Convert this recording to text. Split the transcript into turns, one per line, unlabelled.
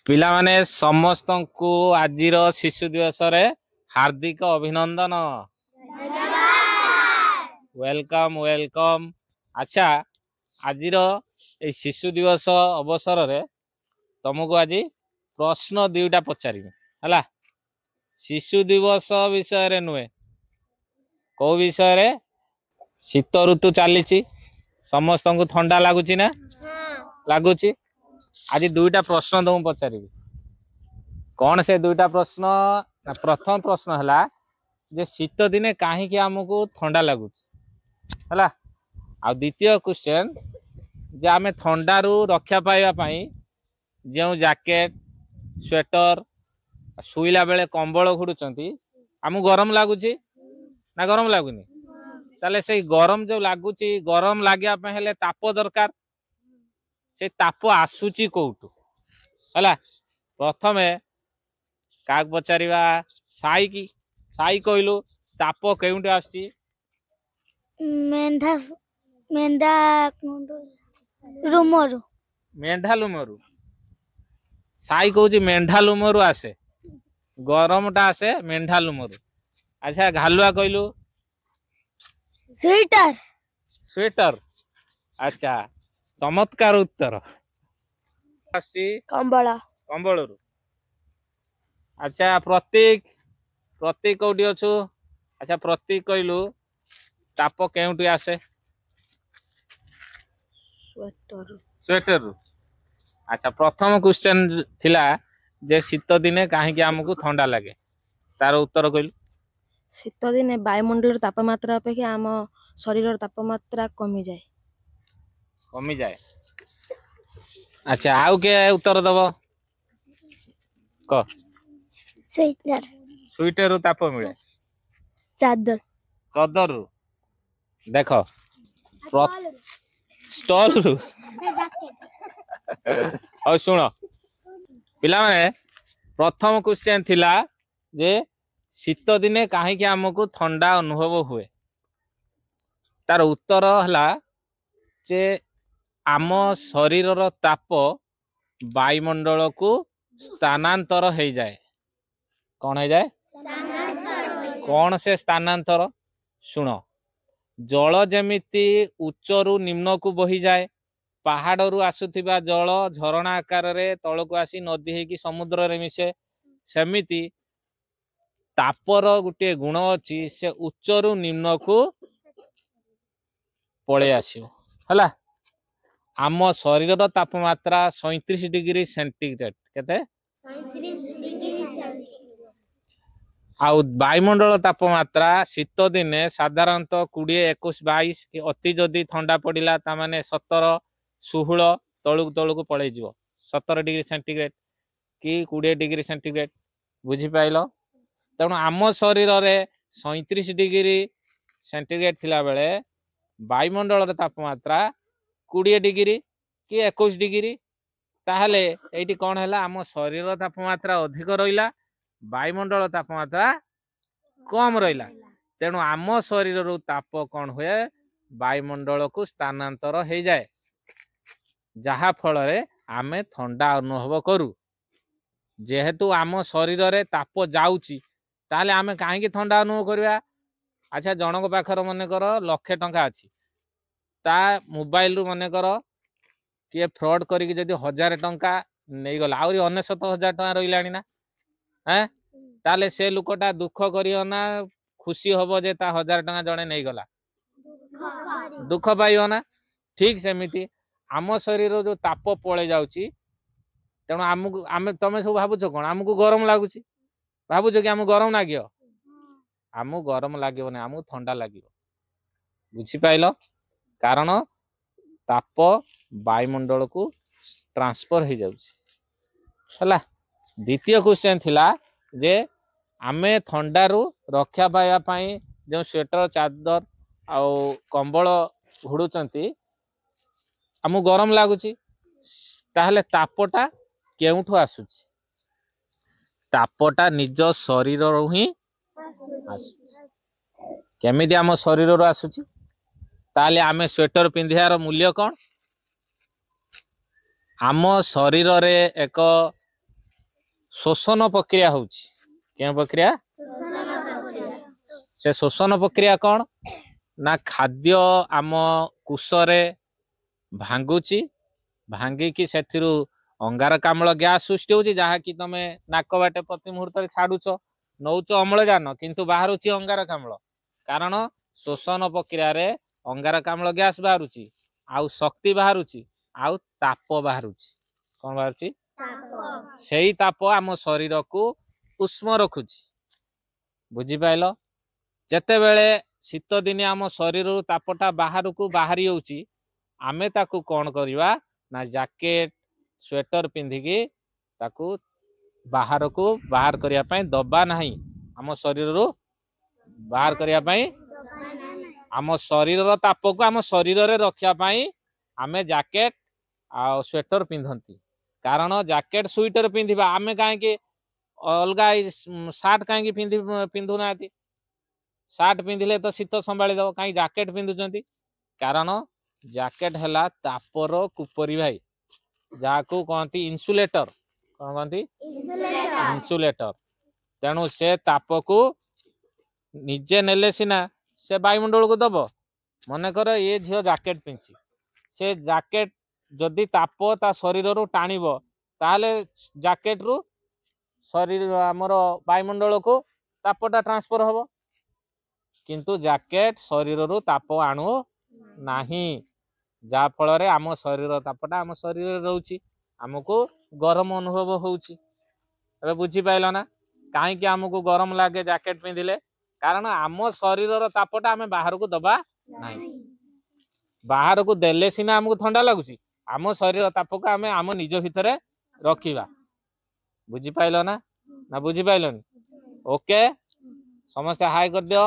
पिला माने समस्त को आजिर शिशु दिवस रे हार्दिक अभिनंदन। Welcome welcome. अच्छा आजिर ए शिशु दिवस अवसर रे तुमको आज प्रश्न दुईटा पचारि है। शिशु दिवस विषय रे नुहे कौ विषय रे शीत ऋतु चली समस्त को ठंडा लगुच ना लगुच। आज दुईटा प्रश्न तुम पचारि कौन से दुईटा प्रश्न। प्रथम प्रश्न है जे शीत दिने कहीं आमको ठंडा लगुच है। आ द्वितीय क्वेश्चन जे आम ठंडारू रक्षा पाइबापी जो जैकेट स्वेटर शुईला बेले कंबल घोड़ुंट आमको गरम लगुच ना गरम लगुनि। ताले से गरम जो लगुच गरम लगे हेले ताप दरकार से ताप आसूची कोटू है। प्रथमे क्या पचार साई की साई कहलु ताप केउंटे आसी
मेंढा मेंढा रुमरु
मेंढा लुमरु। साई कहूँ मेंढा लुमरु आसे गरमटा आसे मेंढा लुमरु। अच्छा घालुआ कहलु
स्वेटर
स्वेटर। अच्छा चमत्कार उत्तर
कंबल
कंबल। अच्छा प्रतीक प्रतीक कौटी अच्छु। अच्छा प्रतीक कहलु ताप केउंटी आसे
स्वेटर
स्वेटर। अच्छा प्रथम क्वेश्चन थिला जे शीत दिने कहीं आमको ठंडा लगे तार उत्तर कहलु
शीत दिने वायुमंडल तापमात्रा अपेक्षा आम शरीर तापमात्रा कमी जाए
कमी जाए। अच्छा आउ के उत्तर दब क
स्वेटर
स्वेटर ताप मिले
चादर
चदर देख स्टॉल रु और सुन पिला माने प्रथम क्वेश्चन थिला जे शीत दिने कहीं आमको ठंडा अनुभव हुए तार उत्तर हला जे आम शरीर ताप वायुमंडल को स्थानांतर हो जाए। कौन हो जाए कौन से स्थानांतर शुण जल जमिति उच्चरु निम्न को बही जाए पहाड़ू आसुथिबा जल झरणा आकार रे तलको आसी नदी है कि समुद्र रे मिसे सेमिति तापर गोटे गुण अच्छी से उच्चरु निम्न को पड़े आसियो हला। आम शरीर तापमात्रा 37 डिग्री सेंटीग्रेड केते आउ वायुमंडल तापमात्रा शीत दिने साधारणतः 20 21 22 कि अति जदि ठंडा पड़िला ता माने 17 16 तलुक तलुक पड़े जीवो 17 डिग्री सेंटीग्रेड कि 20 डिग्री सेंटीग्रेड बुझी पाइलो। तेणु आम शरीर रे 37 डिग्री सेंटीग्रेड थिला बेले वायुमंडल तापमात्रा 20 डिग्री कि 21 डिग्री ताहले एठी कौन है आम शरीर तापमात्रा अधिक रहिला वायुमंडल तापमात्रा कम रहिला। तेणु आम शरीर रो ताप कौन हुए वायुमंडल को स्थानांतर हो जाए जहा फल रे आमे ठंडा अनुभव करू। जेहेतु आम शरीर रे ताप जाउची ताहले आमे काहे ठंडा अनुभव करवा। अच्छा जनक पाखर मन कर 1,00,000 टंका अच्छी ता मोबाइल रु मन कर किए फ्रॉड करिक जदि 1,000 टंका नहीं गला आउरी 69,000 टंका रहिलानी ना हैं ताले से लुकटा दुख करियो ना खुशी हबो जे ता 1,000 टंका जणे नहीं गला दुख पाइयो ना। ठीक सेमिति आम शरीर जो ताप पळे जाउची तेणु आमको आमे तमे सब भाबुछ कोन आमको गरम लागुची भाबुछ कि आमको गरम लागियो आमको गरम लागियो ना आमको ठंडा लागियो बुझी पाइलो। कारण ताप वायुमंडल को ट्रांसफर हो जाउची हला। द्वितीय क्वेश्चन थिला जे आमे ठंडारू रक्षा पाइबा पई जो स्वेटर चादर आउ कंबल घोड़ुचंती आमको गरम लगुच ताहले तापटा केउठु आसुची तापटा निज शरीर ही केमिति आम शरीर रो आसुची ताले आमे स्वेटर पिंधियार मूल्य कौन आम शरीर रे एक शोषण प्रक्रिया होउची कें प्रक्रिया से शोषण प्रक्रिया कौन ना खाद्य आम कुशरे भांगुची भांगिकी सेथिरु अंगारकाम्ल गैस सृष्टि होची जहा कि तमे नाक बाटे प्रति मुहूर्त छाड़ुच नौच अम्लजान किंतु बाहरुची अंगारकाम्ल कारण शोषण प्रक्रिया रे अंगारकाम्ल गैस बाहरुची आउ शक्ति बाहरुची आउ ताप बाहरुची कौन बाहरुची सेई ताप आम शरीर को उष्म रखुची बुझी पाइल जेते बेले शीत दिन आम शरीर तापटा बाहर को बाहरी होची आमे ताकू कौन करिवा ना जैकेट स्वेटर पिंधिकी ताकू बाहर को बाहर करिया पई दबा नहीं आम शरीर बाहर करिया पई आम शरीर ताप को आम शरीर रे रखिया पई आमे जैकेट आ स्वेटर पिंधंती कारण जैकेट स्वेटर पिंधिबा आमे काहे के अलगा शर्ट काहे पिंधु नाती शर्ट पिंधिले तो शीत संभाली दब कहीं जैकेट पिंधुचंती कारण जैकेट हैला तापर कुपरी भाई जाको कहती इन्सुलेटर कौन कहती इन्सुलेटर तेणु से ताप को निजे नेले सिना से वायुमंडल को दब मनकर ये झील जैकेट पिंधि से जैकेट जदि ताप ता शरीर रू टाणिब ताहले जैकेट रु शरीर आमर वायुमंडल को तापटा ट्रांसफर हम किंतु जैकेट शरीर रू ताप आणु नाही जा फल रे आम शरीर तापटा आम शरीर रोची आमको गरम अनुभव होउची अबे बुझी पाइल ना कहीं आमको गरम लागे जैकेट पिंधिले कारण आम शरीर तापटा आम बाहर को दबा नहीं बाहर को देले सिना आमको ठंडा लगुची आम शरीर ताप को आम आम निज भितर रखिबा बुझी पाइल ना बुझी पाइलनी ओके समस्त हाई कर दियो।